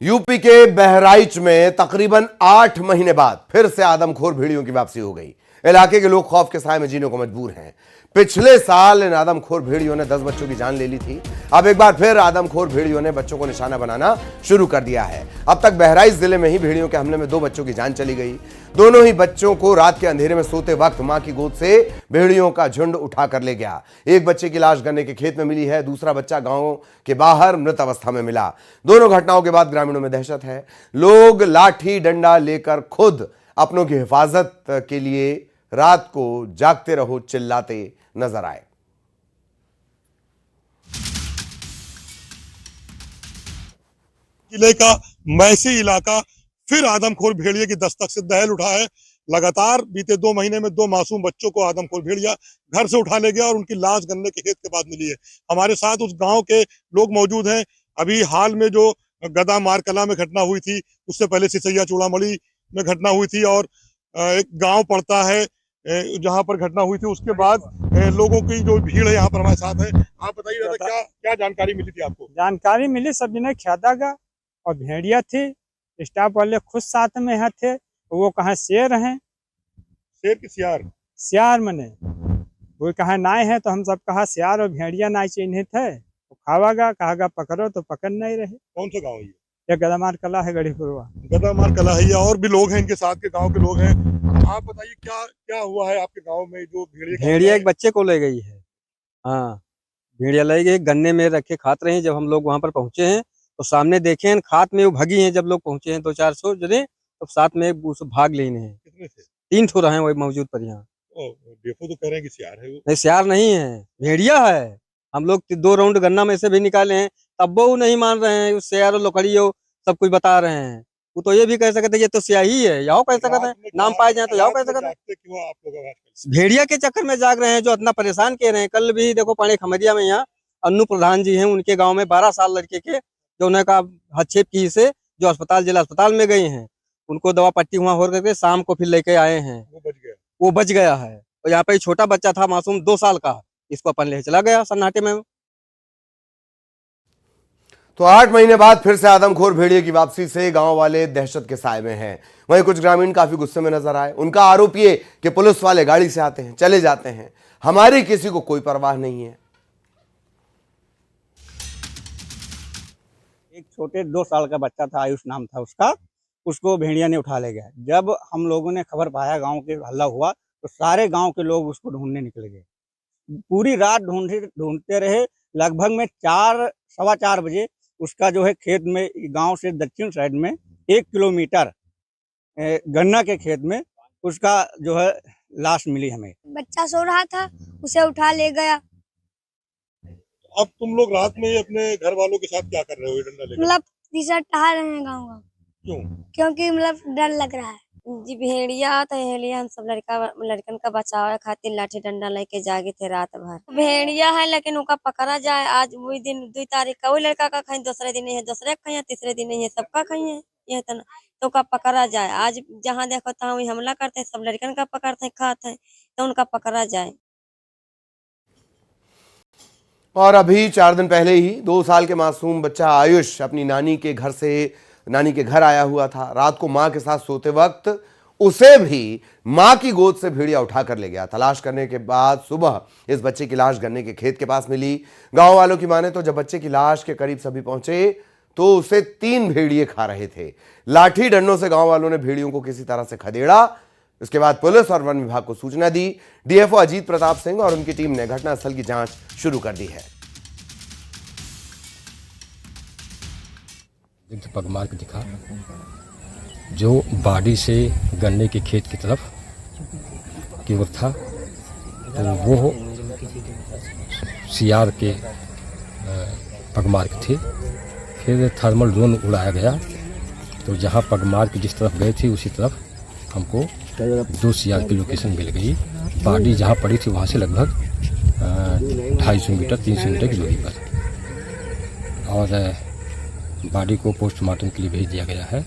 UP के बहराइच में तकरीबन 8 महीने बाद फिर से आदमखोर भेड़ियों की वापसी हो गई। इलाके के लोग खौफ के साए में जीने को मजबूर हैं। पिछले साल इन आदमखोर भेड़ियों ने 10 बच्चों की जान ले ली थी। अब एक बार फिर आदमखोर भेड़ियों ने बच्चों को निशाना बनाना शुरू कर दिया है। अब तक बहराइच जिले में ही भेड़ियों के हमले में 2 बच्चों की जान चली गई। दोनों ही बच्चों को रात के अंधेरे में सोते वक्त मां की गोद से भेड़ियों का झुंड उठा कर ले गया। एक बच्चे की लाश गन्ने के खेत में मिली है, दूसरा बच्चा गांव के बाहर मृत अवस्था में मिला। दोनों घटनाओं के बाद ग्रामीणों में दहशत है। लोग लाठी डंडा लेकर खुद अपनों की हिफाजत के लिए रात को जागते रहो चिल्लाते नजर आए। किले का मैसी इलाका फिर आदमखोर भेड़िए की दस्तक से दहल उठा है। लगातार बीते 2 महीने में 2 मासूम बच्चों को आदमखोर भेड़िया घर से उठा ले गया और उनकी लाश गन्ने के खेत के पास मिली है। हमारे साथ उस गांव के लोग मौजूद हैं। अभी हाल में जो गदा मारकला में घटना हुई थी, उससे पहले सिसैया चूड़ामणि में घटना हुई थी और एक गांव पड़ता है जहां पर घटना हुई थी, उसके बाद लोगों की जो भीड़ है यहाँ पर हमारे साथ है। आप बताइए दादा, क्या जानकारी मिली थी आपको? जानकारी मिली, सब जने ख्यादा का और भेड़िया थी। स्टाफ वाले खुद साथ में यहाँ थे। वो कहा शेर हैं, शेर की सियार सियार मने वो कहा नाय है, तो हम सब कहा सियार और भेड़िया नाय चिन्हित है, तो खावागा कहागा पकड़ो, तो पकड़ नहीं रहे। कौन सा गाँव है ये? गदामार कला है, गढ़ीपुरवा। गदामार कला है, और भी लोग हैं इनके साथ के गांव के लोग हैं। आप बताइए क्या क्या हुआ है आपके गांव में? जो भेड़िया एक बच्चे को ले गई है। हाँ, भेड़िया ले गई, गन्ने में रखे खात रहे हैं। जब हम लोग वहां पर पहुंचे हैं तो सामने देखे हैं खात में वो भगी हैं। जब लोग पहुंचे हैं 200-400 जने, तो साथ में भाग लेने हैं। कितने थे? 3 ठो रहे हैं वही मौजूद पर यहाँ। देखो तो कह रहे हैं कि सियार है वो। नहीं, सियार नहीं है, भेड़िया है। हम लोग 2 राउंड गन्ना में से भी निकाले हैं, तब वो नहीं मान रहे हैं। सियार और लोखड़ी हो सब कुछ बता रहे हैं। वो तो ये भी कह सकते ये तो स्याही है, याओ कह सकते हैं, नाम पाए जाए तो याओ कह सकते हैं। भेड़िया के चक्कर में जाग रहे हैं, जो इतना परेशान किए रहे हैं। कल भी देखो पानी खमरिया में यहाँ अन्नू प्रधान जी हैं, उनके गांव में 12 साल लड़के के जो उन्हें का हस्तक्षेप की से जो अस्पताल जिला अस्पताल में गए हैं, उनको दवा पट्टी वहां हो करके शाम को फिर लेके आए हैं। वो बच गया है। और यहाँ पे छोटा बच्चा था मासूम 2 साल का, इसको अपन ले चला गया सन्नाटे में। तो 8 महीने बाद फिर से आदमखोर भेड़िए की वापसी से गांव वाले दहशत के साए में हैं। वहीं कुछ ग्रामीण काफी गुस्से में नजर आए। उनका आरोप ये कि पुलिस वाले गाड़ी से आते हैं, चले जाते हैं, हमारी किसी को कोई परवाह नहीं है। एक छोटे 2 साल का बच्चा था, आयुष नाम था उसका, उसको भेड़िया ने उठा ले गया। जब हम लोगों ने खबर पाया, गांव के हल्ला हुआ, तो सारे गांव के लोग उसको ढूंढने निकल गए। पूरी रात ढूंढते रहे। लगभग में 4-4:15 बजे उसका जो है खेत में, गांव से दक्षिण साइड में 1 किलोमीटर गन्ना के खेत में उसका जो है लाश मिली हमें। बच्चा सो रहा था, उसे उठा ले गया। अब तुम लोग रात में अपने घर वालों के साथ क्या कर रहे हो? डंडा लेकर मतलब तीसरा टहल रहे हैं गाँव। क्यों? क्योंकि मतलब डर लग रहा है। जी भेड़िया तो हेलिया, हम सब लड़कन का बचाव खातिर लाठी डंडा लेके जागे थे रात भर। भेड़िया है लेकिन उनका पकड़ा जाए। आज वही दिन 2 तारीख का वही लड़का का खाई, दूसरे दिन है, दूसरे का खाई, तीसरे दिन है, सबका खाई है। ये तो उनका पकड़ा जाए। आज जहाँ देखो तहाँ वही हमला करते हैं, सब लड़कन का पकड़ते हैं, खाते हैं, तो उनका पकड़ा जाए। और अभी 4 दिन पहले ही 2 साल के मासूम बच्चा आयुष अपनी नानी के घर आया हुआ था। रात को मां के साथ सोते वक्त उसे भी मां की गोद से भेड़िया उठा कर ले गया। तलाश करने के बाद सुबह इस बच्चे की लाश गन्ने के खेत के पास मिली। गांव वालों की माने तो जब बच्चे की लाश के करीब सभी पहुंचे तो उसे 3 भेड़िए खा रहे थे। लाठी डंडों से गांव वालों ने भेड़ियों को किसी तरह से खदेड़ा। इसके बाद पुलिस और वन विभाग को सूचना दी। डीएफओ अजीत प्रताप सिंह और उनकी टीम ने घटनास्थल की जांच शुरू कर दी है। पगमार्क दिखा जो बाड़ी से गन्ने के खेत की तरफ की ओर था, तो वो सियार के पगमार्क थे। फिर थर्मल ड्रोन उड़ाया गया, तो जहाँ पगमार्क जिस तरफ गए थे उसी तरफ हमको 2 सियार की लोकेशन मिल गई। बाड़ी जहाँ पड़ी थी वहाँ से लगभग 250 मीटर 300 मीटर की दूरी पर, और बॉडी को पोस्टमार्टम के लिए भेज दिया गया है।